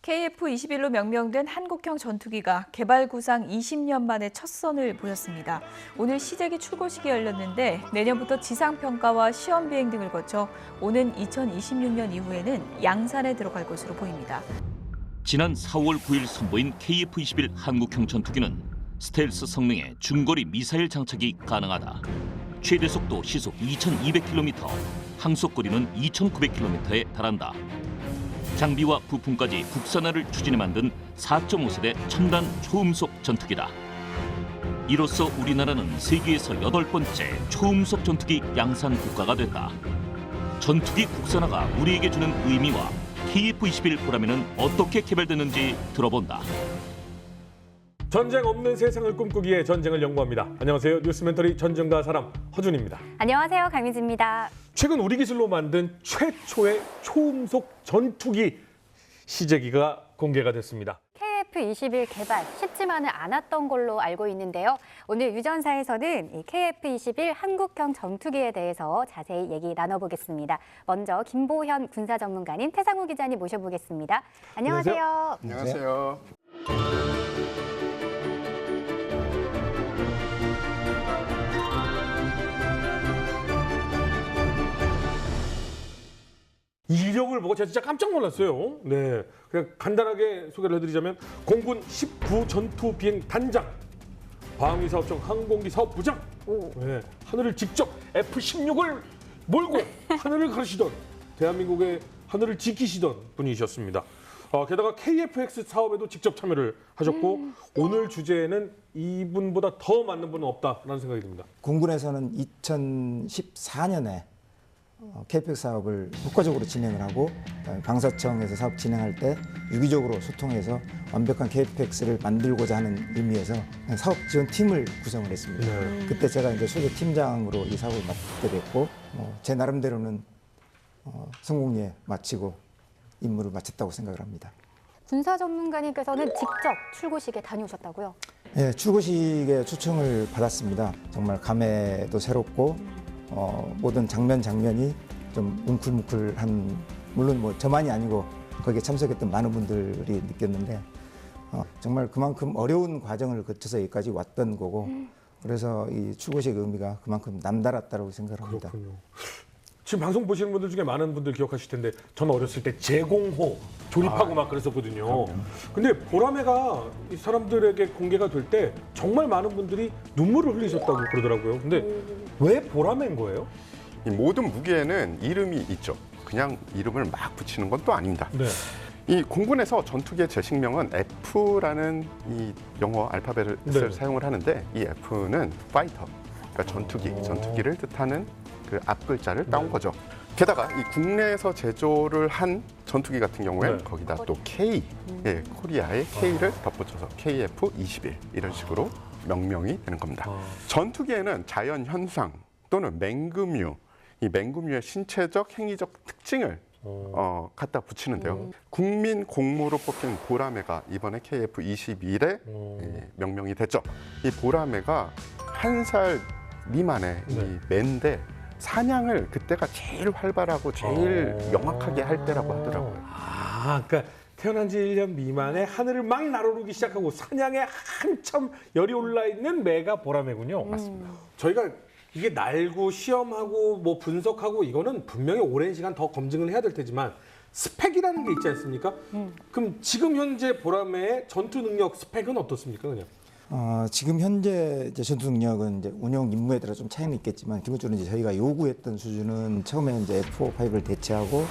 KF-21로 명명된 한국형 전투기가 개발 구상 20년 만에 첫 선을 보였습니다. 오늘 시제기 출고식이 열렸는데 내년부터 지상평가와 시험 비행 등을 거쳐 오는 2026년 이후에는 양산에 들어갈 것으로 보입니다. 지난 4월 9일 선보인 KF-21 한국형 전투기는 스텔스 성능의 중거리 미사일 장착이 가능하다. 최대 속도 시속 2,200km, 항속거리는 2,900km에 달한다. 장비와 부품까지 국산화를 추진해 만든 4.5세대 첨단 초음속 전투기다. 이로써 우리나라는 세계에서 8번째 초음속 전투기 양산 국가가 됐다. 전투기 국산화가 우리에게 주는 의미와 KF-21 보람에는 어떻게 개발됐는지 들어본다. 전쟁 없는 세상을 꿈꾸기에 전쟁을 연구합니다. 안녕하세요. 뉴스멘터리 전쟁과 사람 허준입니다. 안녕하세요. 강유지입니다. 최근 우리 기술로 만든 최초의 초음속 전투기 시제기가 공개가 됐습니다. KF-21 개발 쉽지만은 않았던 걸로 알고 있는데요. 오늘 유전사에서는 이 KF-21 한국형 전투기에 대해서 자세히 얘기 나눠보겠습니다. 먼저 김보현 군사전문가님, 태상우 기자님 모셔보겠습니다. 안녕하세요. 안녕하세요. 이력을 보고 제가 진짜 깜짝 놀랐어요. 네, 그냥 간단하게 소개를 해드리자면 공군 19 전투 비행 단장, 방위 사업청 항공기 사업 부장, 네, 하늘을 직접 F-16을 몰고 하늘을 가르시던 대한민국의 하늘을 지키시던 분이셨습니다. 게다가 KF-X 사업에도 직접 참여를 하셨고 오늘 주제에는 이분보다 더 맞는 분은 없다라는 생각이 듭니다. 공군에서는 2014년에 KF-X 사업을 국가적으로 진행을 하고 방사청에서 사업 진행할 때 유기적으로 소통해서 완벽한 KF-X를 만들고자 하는 의미에서 사업 지원 팀을 구성을 했습니다. 그때 제가 이제 소재 팀장으로 이 사업을 맡게 됐고 제 나름대로는 성공리에 마치고 임무를 마쳤다고 생각을 합니다. 군사 전문가님께서는 직접 출고식에 다녀오셨다고요? 네, 출고식에 초청을 받았습니다. 정말 감회도 새롭고 모든 장면이 좀 뭉클뭉클한, 물론 뭐 저만이 아니고 거기에 참석했던 많은 분들이 느꼈는데 정말 그만큼 어려운 과정을 거쳐서 여기까지 왔던 거고 그래서 이 출고식 의미가 그만큼 남다랐다고 생각합니다. 그렇군요. 지금 방송 보시는 분들 중에 많은 분들 기억하실 텐데 저는 어렸을 때 제공호 조립하고 막 그랬었거든요. 근데 보라매가 이 사람들에게 공개가 될 때 정말 많은 분들이 눈물을 흘리셨다고 그러더라고요. 근데 왜 보라매인 거예요? 이 모든 무기에는 이름이 있죠. 그냥 이름을 막 붙이는 건 또 아닙니다. 네. 이 공군에서 전투기의 제식명은 F라는 이 영어 알파벳을 네. 사용을 하는데 이 F는 파이터, 그러니까 전투기를 뜻하는 그 앞 글자를 따온 거죠. 게다가 이 국내에서 제조를 한 전투기 같은 경우에는 거기다 또 K, 코리아의 K를 덧붙여서 KF-21 이런 식으로 명명이 되는 겁니다. 전투기에는 자연 현상 또는 맹금류, 이 맹금류의 신체적, 행위적 특징을 갖다 붙이는데요. 국민 공무로 뽑힌 보라매가 이번에 KF-21에 명명이 됐죠. 이 보라매가 1살 미만의 이 매인데 사냥을 그때가 제일 활발하고 제일 명확하게 할 때라고 하더라고요. 그러니까 태어난 지 1년 미만에 하늘을 막 날아오르기 시작하고 사냥에 한참 열이 올라 있는 매가 보라매군요. 맞습니다. 저희가 이게 날고 시험하고 뭐 분석하고 이거는 분명히 오랜 시간 더 검증을 해야 될 테지만 스펙이라는 게 있지 않습니까? 그럼 지금 현재 보라매의 전투 능력 스펙은 어떻습니까, 그냥? 지금 현재 이제 전투 능력은 이제 운영 임무에 따라 좀 차이는 있겠지만 기본적으로 이제 저희가 요구했던 수준은 처음에 이제 F-4, 5를 대체하고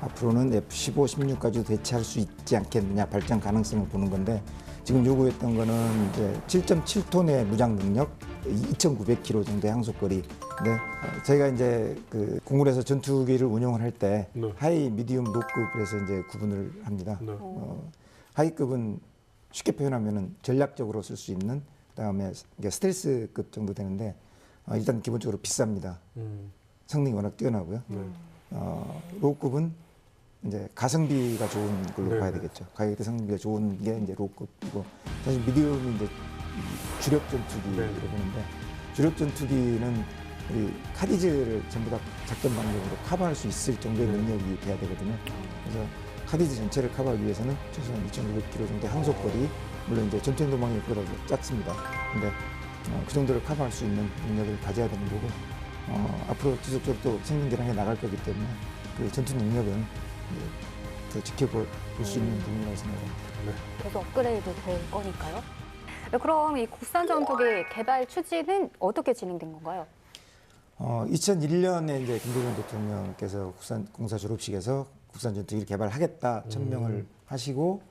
앞으로는 F-15, 16까지도 대체할 수 있지 않겠느냐 발전 가능성을 보는 건데 지금 요구했던 거는 이제 7.7톤의 무장 능력, 2,900km 정도의 항속거리. 네, 저희가 이제 그 공군에서 전투기를 운영을 할 때 하이, 미디움, 로급에서 이제 구분을 합니다. 하이급은 쉽게 표현하면은 전략적으로 쓸 수 있는, 그다음에 이게 스텔스급 정도 되는데 일단 기본적으로 비쌉니다. 성능이 워낙 뛰어나고요. 로급은 이제 가성비가 좋은 걸로 봐야 되겠죠. 가격대 성능비가 좋은 게 이제 로급이고, 사실 미디움이 이제 주력 전투기라고 보는데 주력 전투기는 이 카디즈를 전부 다 작전 방향으로 커버할 수 있을 정도의 능력이 돼야 되거든요. 그래서 카디드 전체를 커버하기 위해서는 최소한 2,500km 정도의 항속거리, 물론 이제 전투 도망이 그보다 작습니다. 근데 그 정도를 커버할 수 있는 능력을 가져야 되는 거고, 앞으로 지속적으로 또 생명 개량해 나갈 거기 때문에 그 전투 능력은 더 지켜볼 수 있는 부분이라고 생각합니다. 계속 업그레이드 될 거니까요. 그럼 이 국산 전투기 개발 추진은 어떻게 진행된 건가요? 2001년에 이제 김대중 대통령께서 국산공사 졸업식에서 국산 전투기를 개발하겠다 천명을 하시고,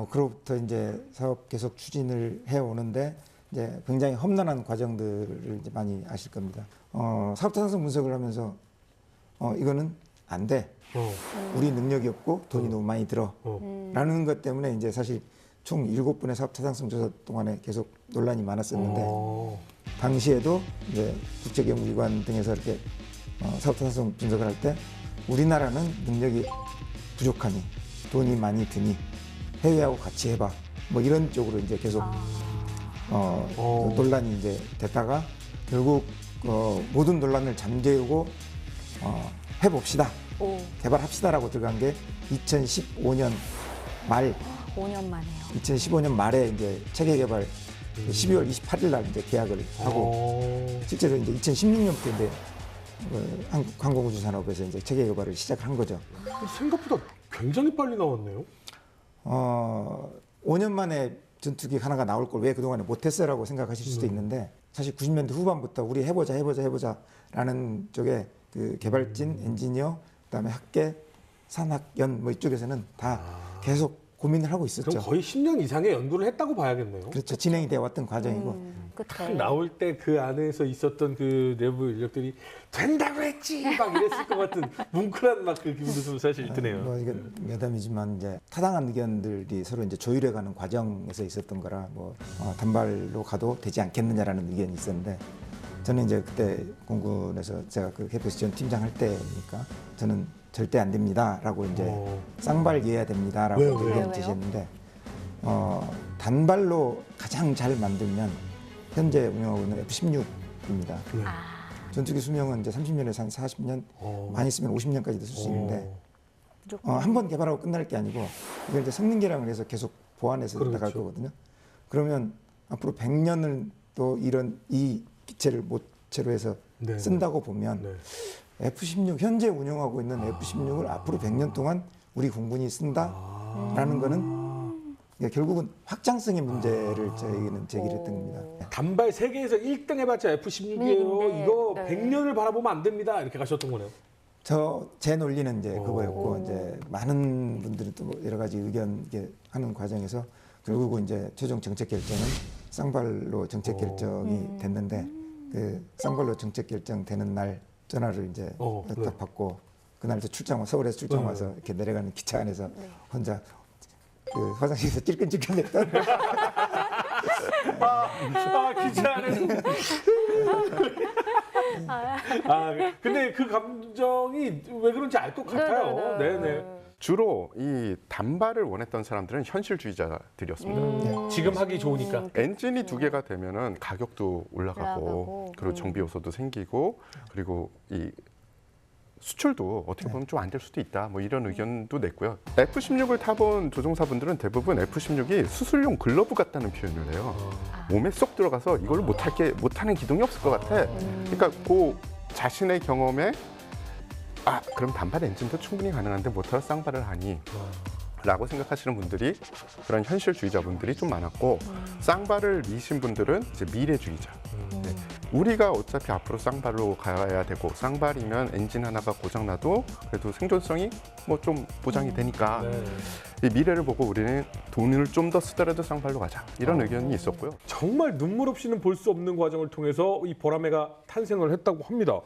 그로부터 이제 사업 계속 추진을 해 오는데 이제 굉장히 험난한 과정들을 이제 많이 아실 겁니다. 사업 타당성 분석을 하면서 이거는 안 돼. 우리 능력이 없고 돈이 너무 많이 들어. 라는 것 때문에 이제 사실 총 7번의 사업 타당성 조사 동안에 계속 논란이 많았었는데, 당시에도 이제 국제경우기관 등에서 이렇게 사업 타당성 분석을 할 때 우리나라는 능력이 부족하니 돈이 많이 드니 해외하고 같이 해봐. 뭐 이런 쪽으로 이제 계속 논란이 이제 됐다가 결국 모든 논란을 잠재우고 해봅시다. 개발합시다라고 들어간 게 2015년 말. 5년 만에요. 2015년 말에 이제 체계 개발 12월 28일 날 이제 계약을 하고, 실제로 이제 2016년부터 이제 한국항공우주산업에서 이제 체계 개발을 시작한 거죠. 생각보다 굉장히 빨리 나왔네요. 5년 만에 전투기 하나가 나올 걸 왜 그동안에 못했어라고 생각하실 수도 있는데, 사실 90년대 후반부터 우리 해보자라는 쪽에 그 개발진, 엔지니어, 그다음에 학계, 산학연 뭐 이쪽에서는 다 계속 고민을 하고 있었죠. 그럼 거의 10년 이상의 연구를 했다고 봐야겠네요. 그렇죠. 진행이 되어 왔던 과정이고. 딱 끝에. 나올 때 그 안에서 있었던 그 내부 인력들이 된다고 했지 막 이랬을 것 같은 뭉클한 막 그 기분도 좀 사실 드네요. 뭐 이게 매담이지만 이제 타당한 의견들이 서로 이제 조율해가는 과정에서 있었던 거라 뭐 단발로 가도 되지 않겠느냐라는 의견이 있었는데, 저는 이제 그때 공군에서 제가 그 KPS 지원 팀장 할 때니까 저는 절대 안 됩니다라고 이제 쌍발이어야 됩니다라고 왜요? 의견을 제시했는데, 단발로 가장 잘 만들면 현재 운영하고 있는 F-16입니다. 전투기 수명은 이제 30년에서 한 40년, 많이 쓰면 50년까지도 쓸 수 있는데, 한 번 개발하고 끝날 게 아니고 이걸 이제 성능 개량을 해서 계속 보완해서 그렇죠. 나갈 거거든요. 그러면 앞으로 100년을 또 이 기체를 모체로 해서 네. 쓴다고 보면 네. F-16 현재 운영하고 있는 F-16을 앞으로 100년 동안 우리 공군이 쓴다라는 거는 결국은 확장성의 문제를 저희는 제기를 했던 겁니다. 단발 세계에서 1등 해봤자 F-16이에요. 네. 이거 네. 100년을 바라보면 안 됩니다. 이렇게 가셨던 거네요. 제 논리는 이제 그거였고, 이제 많은 분들이 또 여러 가지 의견 이렇게 하는 과정에서 결국은 이제 최종 정책 결정은 쌍발로 정책 결정이 됐는데, 그 쌍발로 정책 결정되는 날 전화를 이제 네. 딱 받고, 그날도 서울에서 출장 와서 이렇게 내려가는 기차 안에서 혼자 그 화장실에서 찔끔찔끔했던. 기차 안에서. 근데 그 감정이 왜 그런지 알 것 같아요. 네네. 주로 이 단발을 원했던 사람들은 현실주의자들이었습니다. 지금 하기 좋으니까. 엔진이 2개가 되면은 가격도 올라가고, 올라가고. 그리고 정비 요소도 생기고, 그리고 이 수출도 어떻게 보면 좀 안 될 수도 있다. 뭐 이런 의견도 냈고요. F-16을 타본 조종사분들은 대부분 F-16이 수술용 글러브 같다는 표현을 해요. 몸에 쏙 들어가서 이걸 못하는 기둥이 없을 것 같아. 그러니까 그 자신의 경험에 그럼 단발 엔진도 충분히 가능한데 못하러 쌍발을 하니? 라고 생각하시는 분들이, 그런 현실주의자분들이 좀 많았고, 쌍발을 미신 분들은 이제 미래주의자. 네. 우리가 어차피 앞으로 쌍발로 가야 되고, 쌍발이면 엔진 하나가 고장나도 그래도 생존성이 뭐 좀 보장이 되니까 이 미래를 보고 우리는 돈을 좀 더 쓰더라도 쌍발로 가자, 이런 의견이 있었고요. 정말 눈물 없이는 볼 수 없는 과정을 통해서 이 보라매가 탄생을 했다고 합니다.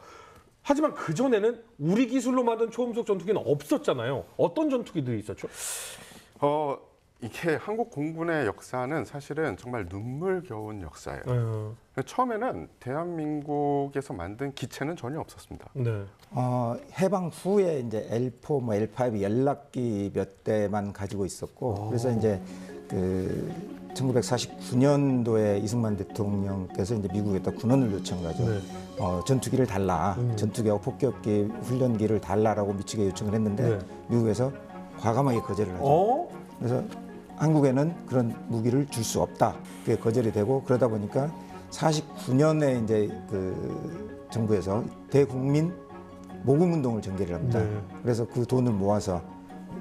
하지만 그전에는 우리 기술로 만든 초음속 전투기는 없었잖아요. 어떤 전투기들이 있었죠? 이게 한국 공군의 역사는 사실은 정말 눈물겨운 역사예요. 처음에는 대한민국에서 만든 기체는 전혀 없었습니다. 네. 해방 후에 이제 L4, 뭐 L5 연락기 몇 대만 가지고 있었고, 그래서 이제 그 1949년도에 이승만 대통령께서 이제 미국에다 군원을 요청하죠. 전투기를 달라, 전투기하고 폭격기 훈련기를 달라라고 미치게 요청을 했는데, 미국에서 과감하게 거절을 하죠. 어? 그래서 한국에는 그런 무기를 줄 수 없다. 그게 거절이 되고 그러다 보니까 49년에 이제 그 정부에서 대국민 모금 운동을 전개를 합니다. 네. 그래서 그 돈을 모아서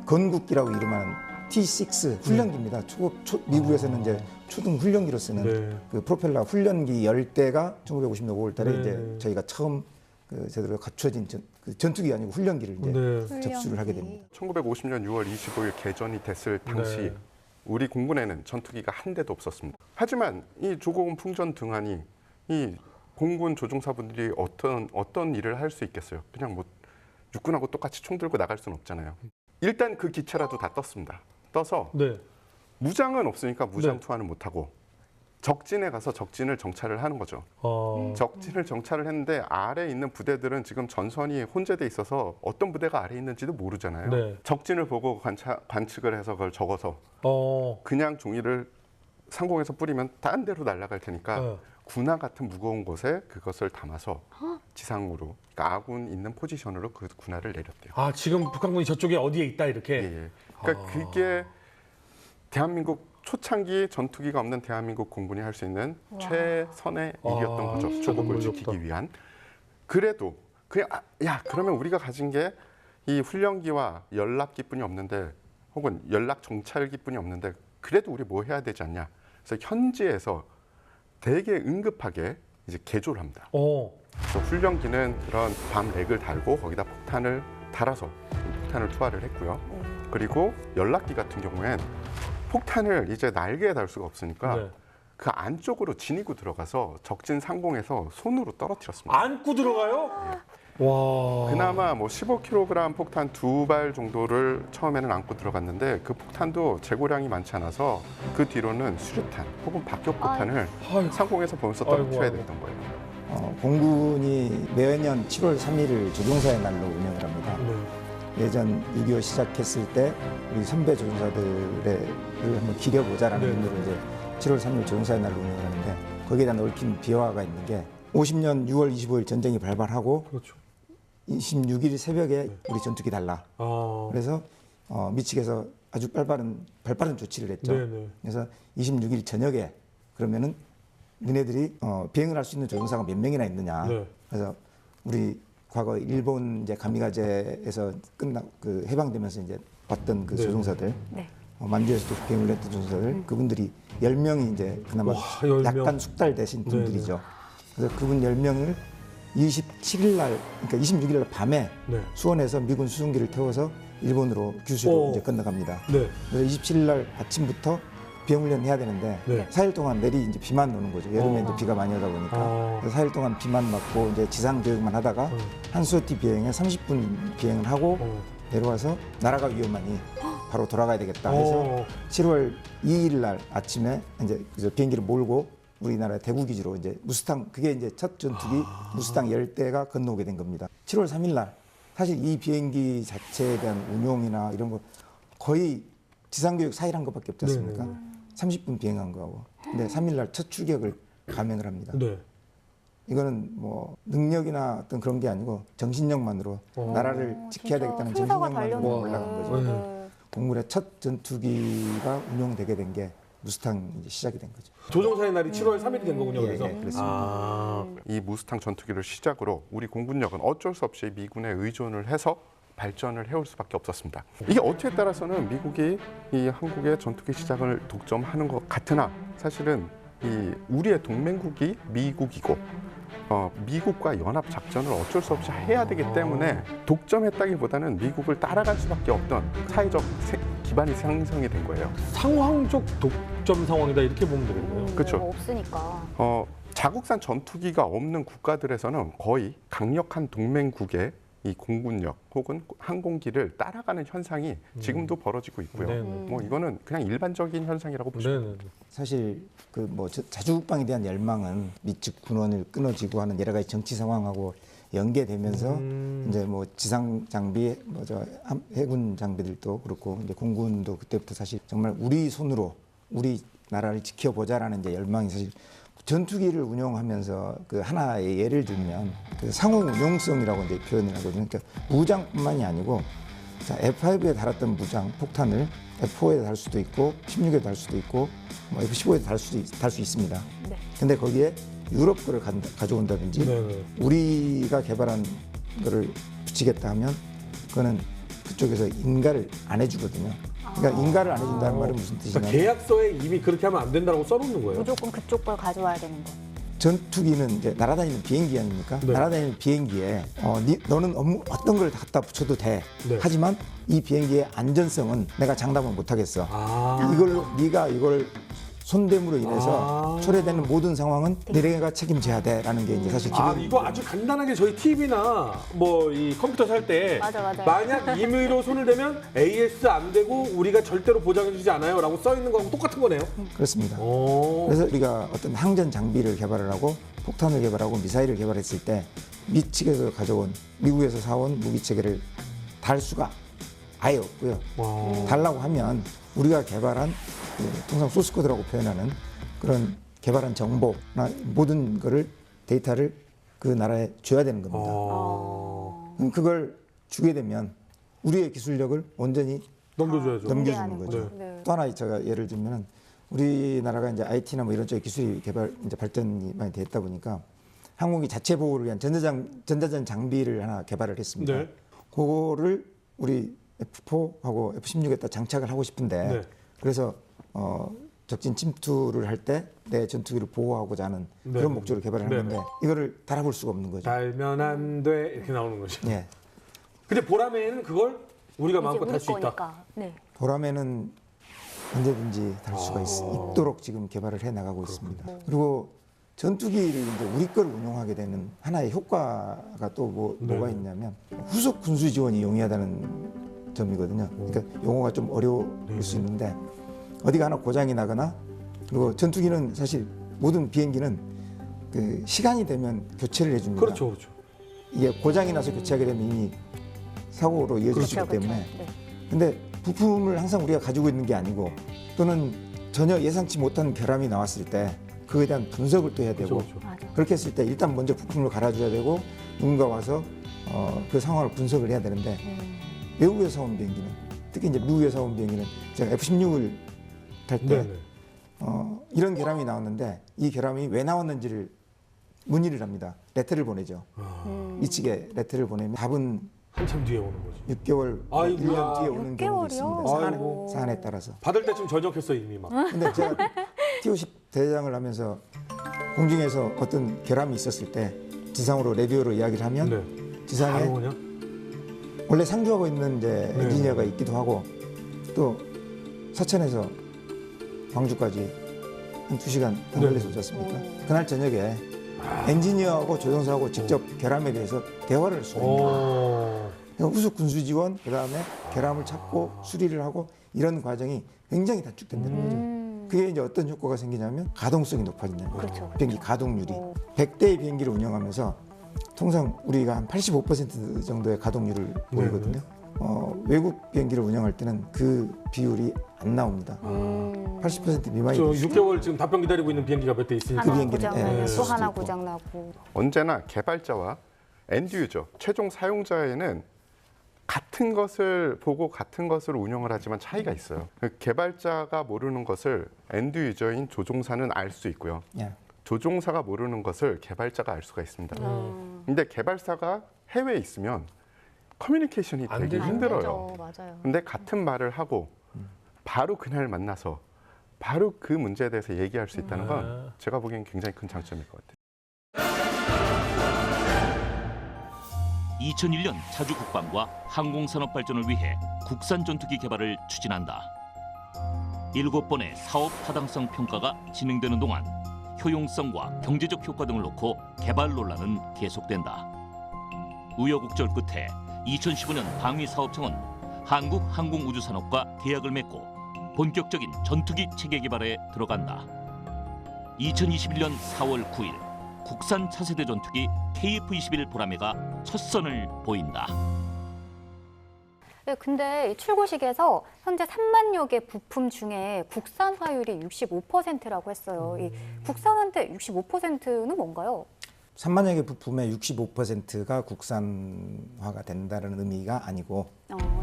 건국기라고 이름하는 T6 훈련기입니다. 미국에서는 이제 초등 훈련기로 쓰는 네. 그 프로펠러 훈련기 10대가 1950년 5월달에 네. 이제 저희가 처음 그 제대로 갖춰진 그 전투기 아니고 훈련기를 이제 네. 접수를 하게 됩니다. 1950년 6월 25일 개전이 됐을 당시 네. 우리 공군에는 전투기가 한 대도 없었습니다. 하지만 이 조고금 풍전 등한이 이 공군 조종사분들이 어떤 일을 할 수 있겠어요? 그냥 뭐 육군하고 똑같이 총 들고 나갈 수는 없잖아요. 일단 그 기체라도 다 떴습니다. 떠서 네. 무장은 없으니까 무장 네. 투하는 못하고 적진에 가서 적진을 정찰을 하는 거죠. 적진을 정찰을 했는데 아래에 있는 부대들은 지금 전선이 혼재돼 있어서 어떤 부대가 아래에 있는지도 모르잖아요. 네. 적진을 보고 관측을 해서 그걸 적어서 그냥 종이를 상공에서 뿌리면 딴 데로 날아갈 테니까 네. 군화 같은 무거운 곳에 그것을 담아서 지상으로, 그러니까 아군 있는 포지션으로 그 군화를 내렸대요. 아, 지금 북한군이 저쪽에 어디에 있다 이렇게. 예, 예. 그러니까 그게 대한민국 초창기 전투기가 없는 대한민국 공군이 할 수 있는 최선의 일이었던 거죠. 진짜 조국을 너무 지키기 어렵다. 위한. 그래도 그냥 야 그러면 우리가 가진 게 이 훈련기와 연락기뿐이 없는데 혹은 연락 정찰기뿐이 없는데 그래도 우리 뭐 해야 되지 않냐. 그래서 현지에서 되게 응급하게 이제 개조를 합니다. 그래서 훈련기는 그런 밤 렉을 달고 거기다 폭탄을 달아서 폭탄을 투하를 했고요. 그리고 연락기 같은 경우엔 폭탄을 이제 날개에 달 수가 없으니까 네. 그 안쪽으로 지니고 들어가서 적진 상공에서 손으로 떨어뜨렸습니다. 안고 들어가요? 와. 그나마 뭐 15kg 폭탄 2발 정도를 처음에는 안고 들어갔는데 그 폭탄도 재고량이 많지 않아서 그 뒤로는 수류탄 혹은 박격포탄을 아이고. 상공에서 보면서 떨어뜨려야 됐던 거예요. 공군이 매년 7월 3일을 조종사의 날로 운영을 합니다. 네. 예전 6.25 시작했을 때 우리 선배 조종사들을 한번 기려보자라는 네. 의미로 이제 7월 3일 조종사의 날로 운영을 하는데 거기에 대한 얽힌 비화가 있는 게 50년 6월 25일 전쟁이 발발하고 그렇죠. 26일 새벽에 우리 전투기 달라. 아. 그래서 미측에서 아주 발빠른 조치를 했죠. 네네. 그래서 26일 저녁에 그러면은 너네들이 비행을 할 수 있는 조종사가 몇 명이나 있느냐. 네. 그래서 우리 과거 일본 이제 가미가제에서 해방되면서 이제 왔던 그 네. 조종사들, 네. 만주에서도 비행을 했던 조종사들, 그분들이 10명이 이제 그나마 와, 10명. 약간 숙달되신 네, 분들이죠. 그래서 그분 10명을 27일 날, 그러니까 26일 날 밤에 네. 수원에서 미군 수송기를 태워서 일본으로 규슈로 오. 이제 건너갑니다. 네. 그래서 27일 날 아침부터 비행훈련 해야 되는데 네. 4일 동안 내리 이제 비만 오는 거죠. 여름에 이제 비가 많이 오다 보니까. 그래서 4일 동안 비만 맞고 이제 지상 교육만 하다가 한수호티 비행에 30분 비행을 하고 내려와서 나라가 위험하니 바로 돌아가야 되겠다 해서 7월 2일 날 아침에 이제 그래서 비행기를 몰고 우리나라 대구 기지로 이제 무스탕, 그게 이제 첫 전투기 무스탕 10대가 건너오게 된 겁니다. 7월 3일 날 사실 이 비행기 자체에 대한 운용이나 이런 거 거의 지상교육 4일 한 것밖에 없지 않습니까? 네네. 30분 비행한 거하고. 근데 3일 날 첫 출격을 감행을 합니다. 네. 이거는 뭐 능력이나 어떤 그런 게 아니고 정신력만으로 나라를 지켜야 되겠다는 순서가 정신력만으로 달렸네요. 올라간 거죠. 네. 공군의 첫 전투기가 운용되게 된 게 무스탕 이제 시작이 된 거죠. 조종사의 날이 7월 3일이 된 거군요. 예, 그래서. 예, 그렇습니다. 아. 이 무스탕 전투기를 시작으로 우리 공군력은 어쩔 수 없이 미군에 의존을 해서 발전을 해올 수밖에 없었습니다. 이게 어떻게 따라서는 미국이 이 한국의 전투기 시장을 독점하는 것 같으나 사실은 이 우리의 동맹국이 미국이고 미국과 연합 작전을 어쩔 수 없이 해야 되기 때문에 독점했다기보다는 미국을 따라갈 수밖에 없던 사회적 기반이 형성이 된 거예요. 상황적 독점 상황이다 이렇게 보면 되겠네요. 그렇죠. 뭐 없으니까. 자국산 전투기가 없는 국가들에서는 거의 강력한 동맹국의 이 공군력 혹은 항공기를 따라가는 현상이 지금도 벌어지고 있고요. 네네. 뭐 이거는 그냥 일반적인 현상이라고 보시면 네네. 사실 그 뭐 자주국방에 대한 열망은 미측 군원을 끊어지고 하는 여러 가지 정치 상황하고 연계되면서 이제 뭐 지상 장비, 해군 장비들도 그렇고 이제 공군도 그때부터 사실 정말 우리 손으로 우리 나라를 지켜보자라는 이제 열망이 사실 전투기를 운용하면서 그 하나의 예를 들면 그 상호 운용성이라고 이제 표현을 하거든요. 그러니까 무장뿐만이 아니고 자, F5에 달았던 무장 폭탄을 F4에 달 수도 있고 16에 달 수도 있고 뭐 F15에 달 수 있습니다. 네. 근데 거기에 유럽 거를 가져온다든지 네. 우리가 개발한 거를 붙이겠다 하면 그거는 그쪽에서 인가를 안 해주거든요. 그러니까 인가를 안 해준다는 말은 무슨 그러니까 뜻이냐면 계약서에 이미 그렇게 하면 안 된다고 써놓는 거예요. 무조건 그쪽 걸 가져와야 되는 거. 전투기는 이제 날아다니는 비행기 아닙니까? 네. 날아다니는 비행기에 너는 어떤 걸 갖다 붙여도 돼. 네. 하지만 이 비행기의 안전성은 내가 장담을 못 하겠어. 아. 이걸로 네가 이걸 손대므로 인해서 초래되는 모든 상황은 내가 책임져야 돼라는 게 이제 사실 아, 기본. 이거 아주 간단하게 저희 TV나 뭐 이 컴퓨터 살 때 맞아. 만약 임의로 손을 대면 AS 안 되고 우리가 절대로 보장해주지 않아요라고 써 있는 거하고 똑같은 거네요. 그렇습니다. 오. 그래서 우리가 어떤 항전 장비를 개발을 하고 폭탄을 개발하고 미사일을 개발했을 때 미측에서 가져온 미국에서 사온 무기 체계를 달 수가 아예 없고요. 와. 달라고 하면 우리가 개발한 통상 소스 코드라고 표현하는 그런 개발한 정보나 모든 거를 데이터를 그 나라에 줘야 되는 겁니다. 그럼 그걸 주게 되면 우리의 기술력을 온전히 넘겨줘야죠. 넘겨주는 거죠. 네. 또 하나 제가 예를 들면은 우리나라가 이제 IT나 뭐 이런 쪽의 기술이 이제 발전이 많이 됐다 보니까 항공기 자체 보호를 위한 전자전 장비를 하나 개발을 했습니다. 네. 그거를 우리 F4하고 F16에다 장착을 하고 싶은데 네. 그래서 적진 침투를 할 때 내 전투기를 보호하고자 하는 네. 그런 목적으로 개발을 네. 했는데 이거를 달아볼 수가 없는 거죠. 달면 안 돼 이렇게 나오는 거죠. 예. 근데 보라매는 그걸 우리가 이제 마음껏 우리 할 수 있다. 거니까. 네. 보라매는 언제든지 달 수가 있도록 지금 개발을 해 나가고 있습니다. 그리고 전투기를 이제 우리 걸 운용하게 되는 하나의 효과가 또 뭐가 있냐면 후속 군수 지원이 용이하다는 점이거든요. 그러니까 용어가 좀 어려울 수 있는데 어디가 하나 고장이 나거나 그리고 전투기는 사실 모든 비행기는 그 시간이 되면 교체를 해줍니다. 그렇죠, 그렇죠. 이게 고장이 나서 교체하게 되면 이미 사고로 이어질 수 있기 때문에 네. 근데 부품을 항상 우리가 가지고 있는 게 아니고 또는 전혀 예상치 못한 결함이 나왔을 때 그에 대한 분석을 또 해야 되고 그렇죠, 그렇죠. 맞아. 그렇게 했을 때 일단 먼저 부품을 갈아줘야 되고 누군가 와서 그 상황을 분석을 해야 되는데 외국에서 온 비행기는 특히 이제 미국에서 온 비행기는 제가 F16을 탈 때 네네. 이런 결함이 나왔는데 이 결함이 왜 나왔는지를 문의를 합니다. 레터를 보내죠. 이 측에 레터를 보내면 답은 한참 뒤에 오는 거지. 6개월, 아이고야. 1년 뒤에 오는 경우도 6개월이요? 있습니다. 아이고. 사안에 따라서. 받을 때쯤 전역했어요 이미 막. 근데 제가 TOC 대장을 하면서 공중에서 어떤 결함이 있었을 때 지상으로 라디오로 이야기를 하면 네. 지상에 바로 그냥. 원래 상주하고 있는 이제 네. 엔지니어가 있기도 하고 또 서천에서 광주까지 한 2시간 안 네. 걸려서 오지 않습니까? 그날 저녁에 엔지니어하고 조종사하고 직접 결함에 대해서 대화를 할 수가 있는 거예요. 오. 그러니까 후속 군수 지원, 그다음에 결함을 찾고 수리를 하고 이런 과정이 굉장히 단축된다는 거죠. 그게 이제 어떤 효과가 생기냐면 가동성이 높아진다는 거죠. 그렇죠. 비행기 가동률이 100대의 비행기를 운영하면서 통상 우리가 한 85% 정도의 가동률을 보이거든요. 외국 비행기를 운영할 때는 그 비율이 안 나옵니다. 80% 미만이 저 되죠. 6개월 지금 답변 기다리고 있는 비행기가 몇 대 있으니까. 그 하나 비행기는, 고장 나면 예. 또 하나 수도 있고. 고장 나고. 언제나 개발자와 엔드 유저, 최종 사용자에는 같은 것을 보고 같은 것을 운영을 하지만 차이가 있어요. 개발자가 모르는 것을 엔드 유저인 조종사는 알 수 있고요. 예. 조종사가 모르는 것을 개발자가 알 수가 있습니다. 근데 개발사가 해외에 있으면 커뮤니케이션이 안 되게 되죠. 힘들어요. 맞아요. 근데 같은 말을 하고 바로 그날 만나서 바로 그 문제에 대해서 얘기할 수 있다는 건 제가 보기엔 굉장히 큰 장점일 것 같아요. 2001년 자주 국방과 항공산업 발전을 위해 국산 전투기 개발을 추진한다. 7번의 사업 타당성 평가가 진행되는 동안 효용성과 경제적 효과 등을 놓고 개발 논란은 계속된다. 우여곡절 끝에 2015년 방위사업청은 한국항공우주산업과 계약을 맺고 본격적인 전투기 체계 개발에 들어간다. 2021년 4월 9일 국산 차세대 전투기 KF-21 보라매가 첫 선을 보인다. 네, 근데 이 출고식에서 현재 3만여 개 부품 중에 국산화율이 65%라고 했어요. 이 국산화인데 65%는 뭔가요? 3만여 개 부품의 65%가 국산화가 된다는 의미가 아니고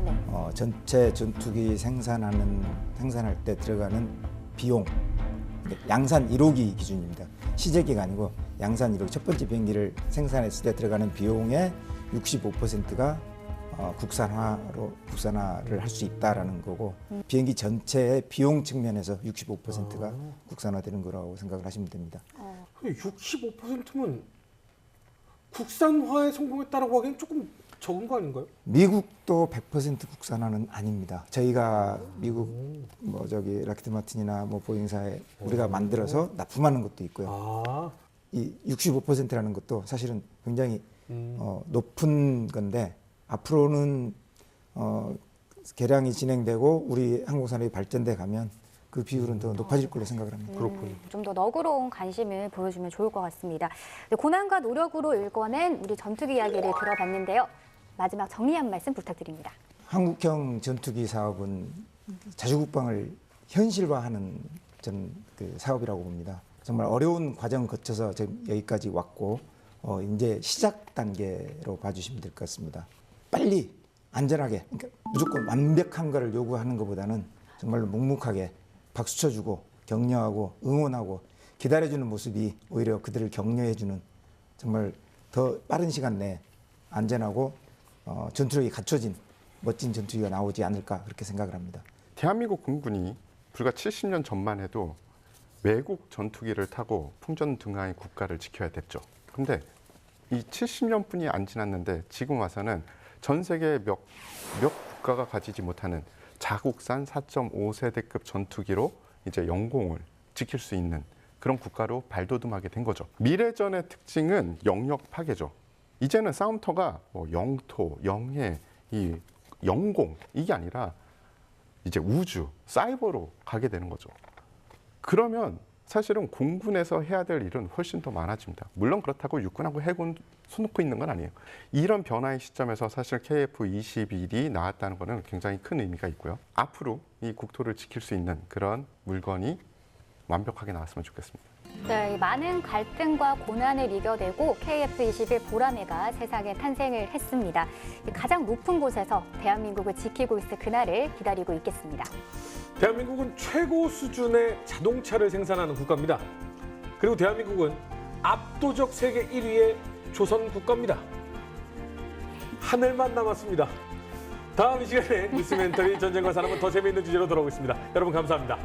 네. 전체 전투기 생산할 때 들어가는 비용, 양산 1호기 기준입니다. 시제기가 아니고 양산 1호기, 첫 번째 비행기를 생산했을 때 들어가는 비용의 65%가 국산화를 할 수 있다라는 거고, 비행기 전체의 비용 측면에서 65%가 국산화되는 거라고 생각을 하시면 됩니다. 65%면 국산화에 성공했다라고 하기엔 조금 적은 거 아닌가요? 미국도 100% 국산화는 아닙니다. 저희가 미국 락히드 마틴이나 보잉사에 우리가 만들어서 납품하는 것도 있고요. 이 65%라는 것도 사실은 굉장히 높은 건데, 앞으로는 개량이 진행되고 우리 항공산업이 발전돼 가면 그 비율은 더 높아질 걸로 생각을 합니다. 그렇군요. 좀 더 너그러운 관심을 보여주면 좋을 것 같습니다. 고난과 노력으로 일궈낸 우리 전투기 이야기를 들어봤는데요. 마지막 정리 한 말씀 부탁드립니다. 한국형 전투기 사업은 자주국방을 현실화하는 그 사업이라고 봅니다. 정말 어려운 과정을 거쳐서 지금 여기까지 왔고, 이제 시작 단계로 봐주시면 될 것 같습니다. 빨리 안전하게, 그러니까 무조건 완벽한 거를 요구하는 것보다는 정말로 묵묵하게 박수 쳐주고 격려하고 응원하고 기다려주는 모습이 오히려 그들을 격려해주는, 정말 더 빠른 시간 내에 안전하고 전투력이 갖춰진 멋진 전투기가 나오지 않을까, 그렇게 생각을 합니다. 대한민국 공군이 불과 70년 전만 해도 외국 전투기를 타고 풍전등화의 국가를 지켜야 됐죠. 그런데 이 70년뿐이 안 지났는데 지금 와서는 전 세계 몇 국가가 가지지 못하는 자국산 4.5세대급 전투기로 이제 영공을 지킬 수 있는 그런 국가로 발돋움하게 된 거죠. 미래전의 특징은 영역 파괴죠. 이제는 싸움터가 영토, 영해, 이 영공 이게 아니라 이제 우주, 사이버로 가게 되는 거죠. 그러면 사실은 공군에서 해야 될 일은 훨씬 더 많아집니다. 물론 그렇다고 육군하고 해군 손 놓고 있는 건 아니에요. 이런 변화의 시점에서 사실 KF-21이 나왔다는 것은 굉장히 큰 의미가 있고요. 앞으로 이 국토를 지킬 수 있는 그런 물건이 완벽하게 나왔으면 좋겠습니다. 네, 많은 갈등과 고난을 이겨내고 KF-21 보라매가 세상에 탄생을 했습니다. 가장 높은 곳에서 대한민국을 지키고 있을 그날을 기다리고 있겠습니다. 대한민국은 최고 수준의 자동차를 생산하는 국가입니다. 그리고 대한민국은 압도적 세계 1위의 조선 국가입니다. 하늘만 남았습니다. 다음 이 시간에 뉴스멘터리 전쟁과 사람은 더 재미있는 주제로 돌아오겠습니다. 여러분 감사합니다.